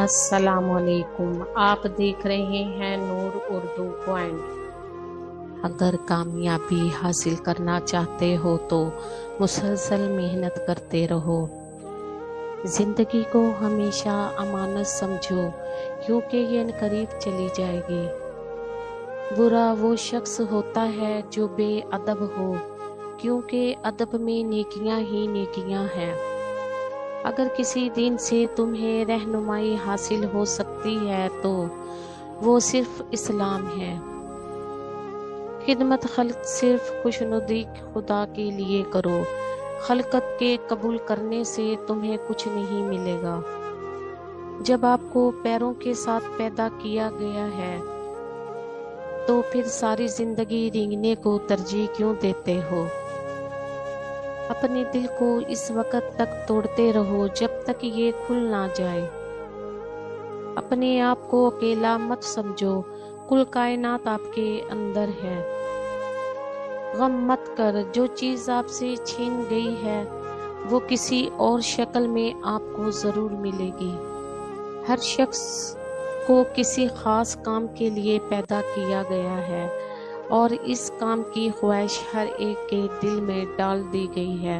अस्सलाम वालेकुम। आप देख रहे हैं नूर उर्दू पॉइंट। अगर कामयाबी हासिल करना चाहते हो तो मुसलसल मेहनत करते रहो। जिंदगी को हमेशा अमानत समझो, क्योंकि ये अनकरीब चली जाएगी। बुरा वो शख्स होता है जो बेअदब हो, क्योंकि अदब में नेकियां ही नेकियां हैं। अगर किसी दिन से तुम्हें रहनुमाई हासिल हो सकती है तो वो सिर्फ इस्लाम है। खिदमत खल्क सिर्फ खुशनुदी खुदा के लिए करो। खलकत के कबूल करने से तुम्हें कुछ नहीं मिलेगा। जब आपको पैरों के साथ पैदा किया गया है तो फिर सारी जिंदगी रेंगने को तरजीह क्यों देते हो? अपने दिल को इस वक्त तक तोड़ते रहो जब तक ये खुल ना जाए। अपने आप को अकेला मत समझो, कुल कायनात आपके अंदर है। गम मत कर, जो चीज आपसे छीन गई है वो किसी और शक्ल में आपको जरूर मिलेगी। हर शख्स को किसी खास काम के लिए पैदा किया गया है और इस काम की ख्वाहिश हर एक के दिल में डाल दी गई है।